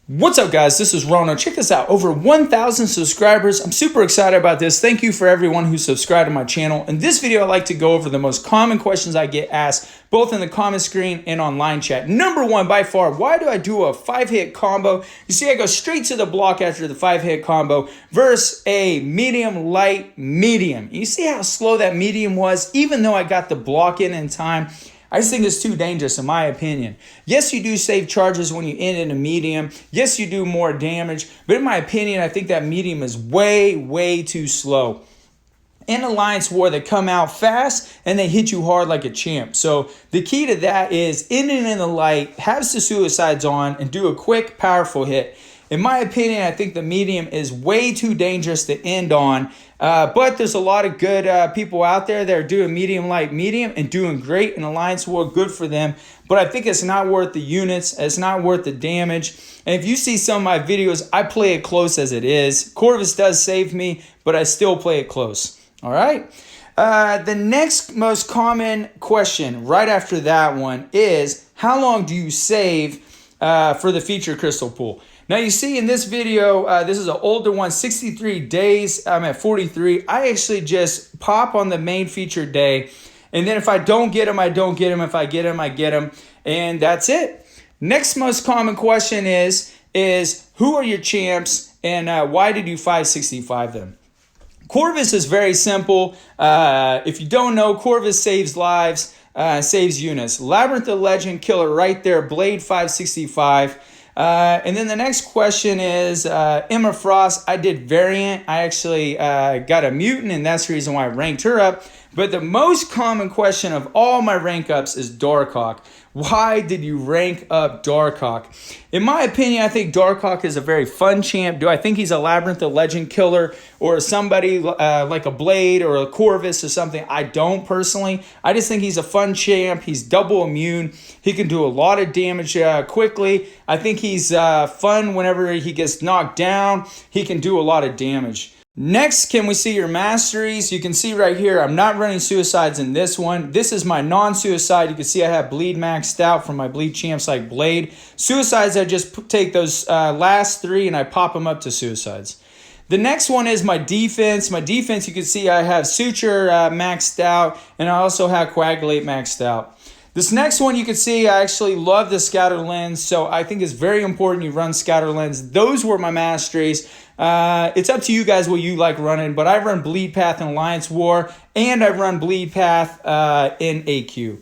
What's up, guys? This is rho-no. Check this out. Over 1,000 subscribers. I'm super excited about this. Thank you for everyone who subscribed to my channel. In this video, I like to go over the most common questions I get asked, both in the comment screen and online chat. Number one, by far, why do I do a 5-hit combo? You see, I go straight to the block after the 5-hit combo versus a medium, light, medium. You see how slow that medium was, even though I got the block in time? I just think it's too dangerous in my opinion. Yes, you do save charges when you end in a medium. Yes, you do more damage. But in my opinion, I think that medium is way too slow. In Alliance War, they come out fast and they hit you hard like a champ. So the key to that is ending in the light, have the suicides on, and do a quick, powerful hit. In my opinion, I think the medium is way too dangerous to end on. But there's a lot of good people out there that are doing medium, light, medium and doing great in Alliance War. Good for them. But I think it's not worth the units. It's not worth the damage. And if you see some of my videos, I play it close as it is. Corvus does save me, but I still play it close. All right. The next most common question right after that one is, how long do you save for the feature crystal pool? Now you see in this video, this is an older one, 63 days. I'm at 43. I actually just pop on the main feature day. And then if I don't get them, I don't get them. If I get them, I get them. And that's it. Next most common question is who are your champs and why did you 565 them? Corvus is very simple. If you don't know, Corvus saves lives, saves units. Labyrinth of Legend, killer right there, Blade 565. And then the next question is Emma Frost. I did variant. I actually got a mutant, and that's the reason why I ranked her up. But the most common question of all my rank ups is Darkhawk. Why did you rank up Darkhawk? In my opinion, I think Darkhawk is a very fun champ. Do I think he's a Labyrinth of Legend killer or somebody like a Blade or a Corvus or something? I don't personally. I just think he's a fun champ. He's double immune. He can do a lot of damage quickly. I think he's fun whenever he gets knocked down. He can do a lot of damage. Next, can we see your masteries? You can see right here, I'm not running suicides in this one. This is my non-suicide. You can see I have bleed maxed out from my bleed champs like Blade. Suicides, I just take those last three and I pop them up to suicides. The next one is my defense. My defense, you can see I have suture maxed out and I also have coagulate maxed out. This next one, you can see I actually love the scatter lens, so I think it's very important you run scatter lens. Those were my masteries. It's up to you guys what you like running, but I run Bleed Path in Alliance War, and I run Bleed Path in AQ.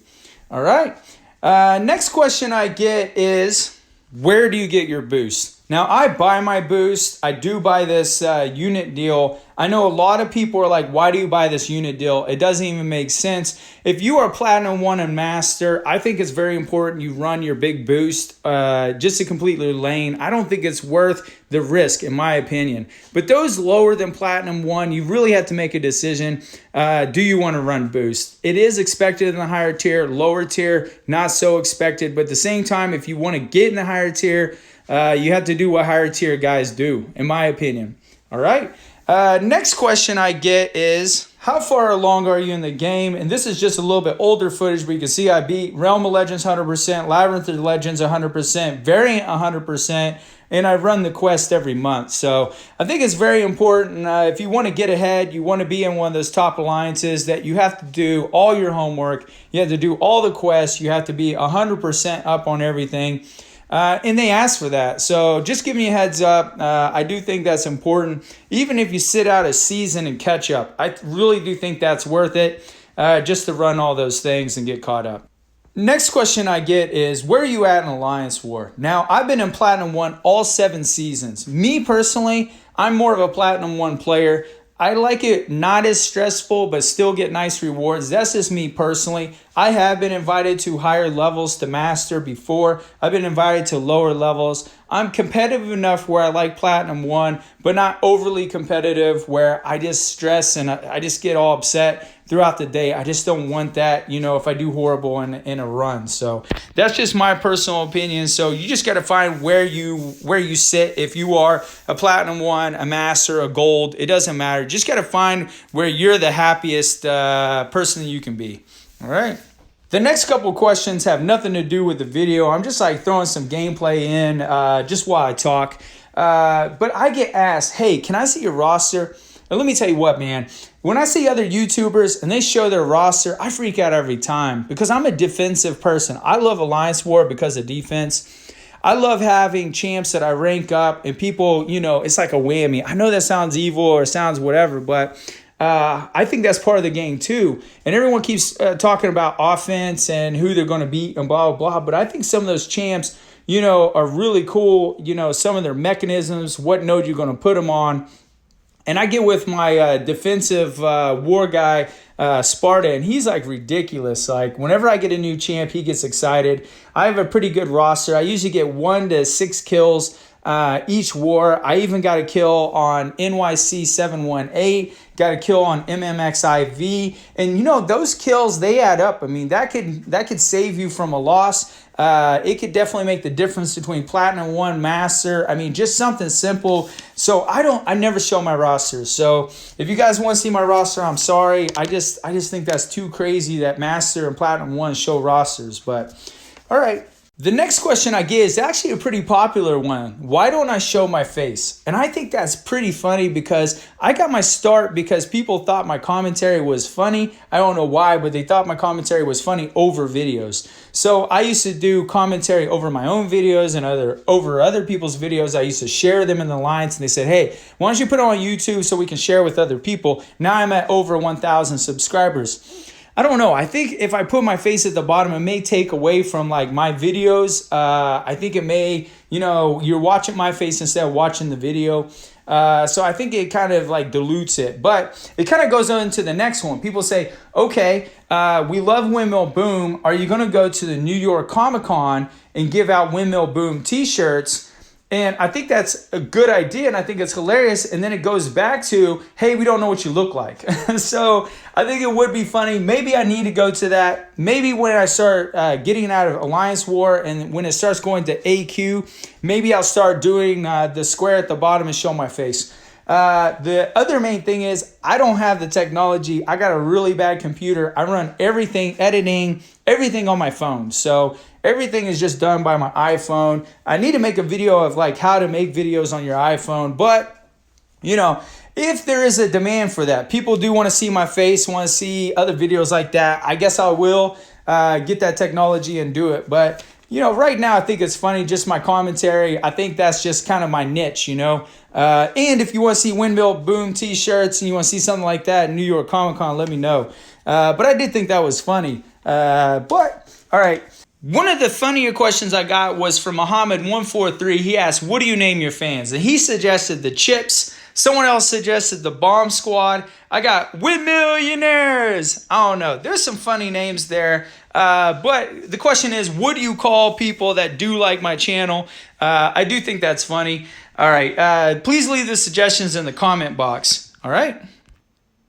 All right. Next question I get is, where do you get your boost? Now, I buy my boost. I do buy this unit deal. I know a lot of people are like, why do you buy this unit deal? It doesn't even make sense. If you are Platinum 1 and Master, I think it's very important you run your big boost just to complete your lane. I don't think it's worth the risk, in my opinion. But those lower than Platinum 1, you really have to make a decision. Do you want to run boost? It is expected in the higher tier. Lower tier, not so expected. But at the same time, if you want to get in the higher tier, you have to do what higher tier guys do, in my opinion. All right. Next question I get is, how far along are you in the game? And this is just a little bit older footage, but you can see I beat Realm of Legends 100%, Labyrinth of Legends 100%, Variant 100%, and I run the quest every month. So I think it's very important if you want to get ahead, you want to be in one of those top alliances, that you have to do all your homework, you have to do all the quests, you have to be 100% up on everything. And they ask for that. So just giving you a heads up, I do think that's important. Even if you sit out a season and catch up, I really do think that's worth it just to run all those things and get caught up. Next question I get is, where are you at in Alliance War? Now, I've been in Platinum 1 all 7 seasons. Me personally, I'm more of a Platinum 1 player. I like it not as stressful, but still get nice rewards. That's just me personally. I have been invited to higher levels to master before. I've been invited to lower levels. I'm competitive enough where I like Platinum 1, but not overly competitive where I just stress and I just get all upset throughout the day. I just don't want that, if I do horrible in a run. So that's just my personal opinion. So you just got to find where you sit. If you are a Platinum 1, a Master, a Gold, it doesn't matter. Just got to find where you're the happiest person that you can be. All right. The next couple questions have nothing to do with the video. I'm just like throwing some gameplay in just while I talk. But I get asked, hey, can I see your roster? And let me tell you what, man. When I see other YouTubers and they show their roster, I freak out every time because I'm a defensive person. I love Alliance War because of defense. I love having champs that I rank up and people, you know, it's like a whammy. I know that sounds evil or sounds whatever, but I think that's part of the game too. And everyone keeps talking about offense and who they're going to beat and blah, blah, blah. But I think some of those champs, you know, are really cool. You know, some of their mechanisms, what node you're going to put them on. And I get with my defensive war guy, Sparta, and he's like ridiculous. Like whenever I get a new champ, he gets excited. I have a pretty good roster. I usually get 1 to 6 kills each war. I even got a kill on NYC 718, got a kill on MMXIV, and you know those kills, they add up. I mean that could save you from a loss. It could definitely make the difference between Platinum 1, Master. I mean, just something simple. So I never show my rosters. So if you guys want to see my roster, I'm sorry. I just think that's too crazy that Master and Platinum 1 show rosters. But all right. The next question I get is actually a pretty popular one. Why don't I show my face? And I think that's pretty funny because I got my start because people thought my commentary was funny. I don't know why, but they thought my commentary was funny over videos. So I used to do commentary over my own videos and over other people's videos. I used to share them in the lines and they said, hey, why don't you put it on YouTube so we can share with other people? Now I'm at over 1,000 subscribers. I don't know. I think if I put my face at the bottom, it may take away from like my videos. I think it may, you know, you're watching my face instead of watching the video. So I think it kind of like dilutes it. But it kind of goes on to the next one. People say, okay, we love Windmill Boom. Are you going to go to the New York Comic-Con and give out Windmill Boom t-shirts? And I think that's a good idea, and I think it's hilarious. And then it goes back to, hey, we don't know what you look like. So I think it would be funny. Maybe I need to go to that. Maybe when I start getting out of Alliance War and when it starts going to AQ, maybe I'll start doing the square at the bottom and show my face. The other main thing is I don't have the technology. I got a really bad computer. I run everything, editing, everything on my phone. So everything is just done by my iPhone. I need to make a video of like how to make videos on your iPhone. But, you know, if there is a demand for that, people do want to see my face, want to see other videos like that, I guess I will get that technology and do it. But, you know, right now I think it's funny, just my commentary. I think that's just kind of my niche, you know. And if you want to see Windmill Boom t-shirts and you want to see something like that in New York Comic-Con, let me know. But I did think that was funny. But, all right. One of the funnier questions I got was from Muhammad143. He asked, what do you name your fans? And he suggested the Chips. Someone else suggested the Bomb Squad. I got Windmillionaires. I don't know. There's some funny names there. But the question is, what do you call people that do like my channel? I do think that's funny. All right. Please leave the suggestions in the comment box. All right.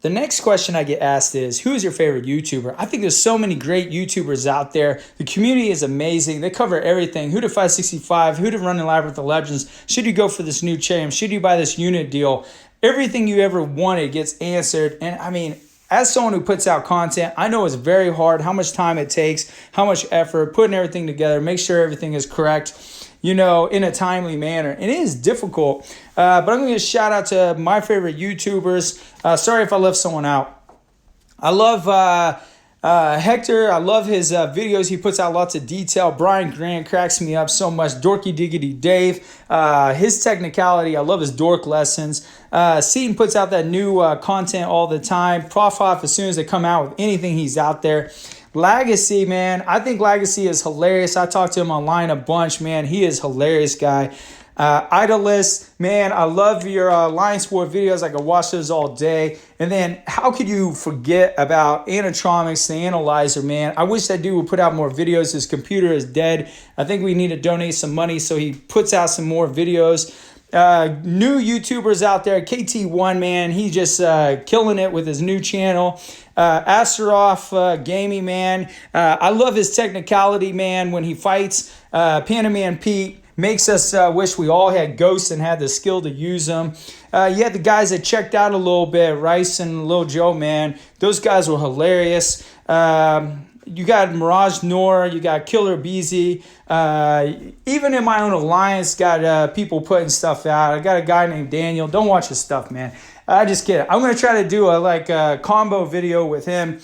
The next question I get asked is, who is your favorite YouTuber? I think there's so many great YouTubers out there. The community is amazing. They cover everything. Who to 565, who to run in Labyrinth of Legends. Should you go for this new champ? Should you buy this unit deal? Everything you ever wanted gets answered. And I mean, as someone who puts out content, I know it's very hard, how much time it takes, how much effort, putting everything together, make sure everything is correct, you know, in a timely manner. And it is difficult, but I'm going to shout out to my favorite YouTubers. Sorry if I left someone out. I love Hector. I love his videos. He puts out lots of detail. Brian Grant cracks me up so much. Dorky Diggity Dave. His technicality. I love his dork lessons. Seaton puts out that new content all the time. Prof Hoff, as soon as they come out with anything, he's out there. Legacy, man. I think Legacy is hilarious. I talked to him online a bunch, man. He is a hilarious guy. Idolist, man, I love your Alliance War videos. I could watch those all day. And then how could you forget about Animatronics, the Analyzer, man? I wish that dude would put out more videos. His computer is dead. I think we need to donate some money so he puts out some more videos. New YouTubers out there, KT1, man, he's just killing it with his new channel. Astaroth Gaming, man, I love his technicality, man, when he fights. Panaman Pete makes us wish we all had ghosts and had the skill to use them. You had the guys that checked out a little bit, Rice and Lil Joe, man. Those guys were hilarious. You got Mirage Nora, you got Killer Beezy. Even in my own alliance, got people putting stuff out. I got a guy named Daniel. Don't watch his stuff, man. I just kidding. I'm gonna try to do a combo video with him.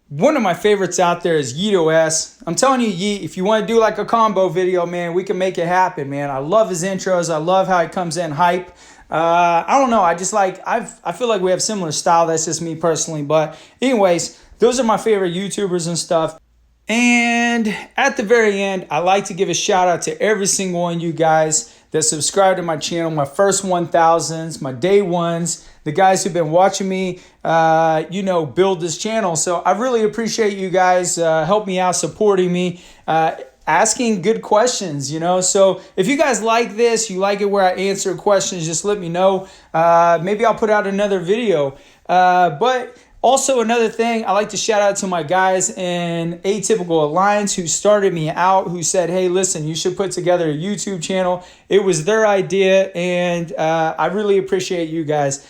One of my favorites out there is Yeet OS. I'm telling you, Yeet, if you want to do like a combo video, man, we can make it happen, man. I love his intros. I love how he comes in hype. I don't know. I feel like we have similar style. That's just me personally. But anyways, those are my favorite YouTubers and stuff. And at the very end, I like to give a shout out to every single one of you guys that subscribe to my channel, my first 1,000s, my day ones, the guys who've been watching me, build this channel. So I really appreciate you guys help me out, supporting me, asking good questions, So if you guys like this, you like it where I answer questions, just let me know. Maybe I'll put out another video. But also another thing, I like to shout out to my guys in Atypical Alliance who started me out, who said, hey, listen, you should put together a YouTube channel. It was their idea, and I really appreciate you guys.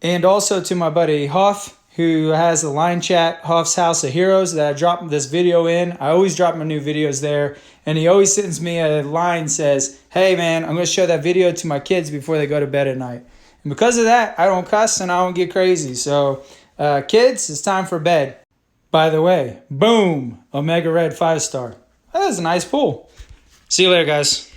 And also to my buddy Huff, who has the line chat, Huff's House of Heroes, that I dropped this video in. I always drop my new videos there, and he always sends me a line, says, hey man, I'm going to show that video to my kids before they go to bed at night. And because of that, I don't cuss and I don't get crazy. So kids, it's time for bed. By the way, boom, Omega Red 5-star. That was a nice pull. See you later, guys.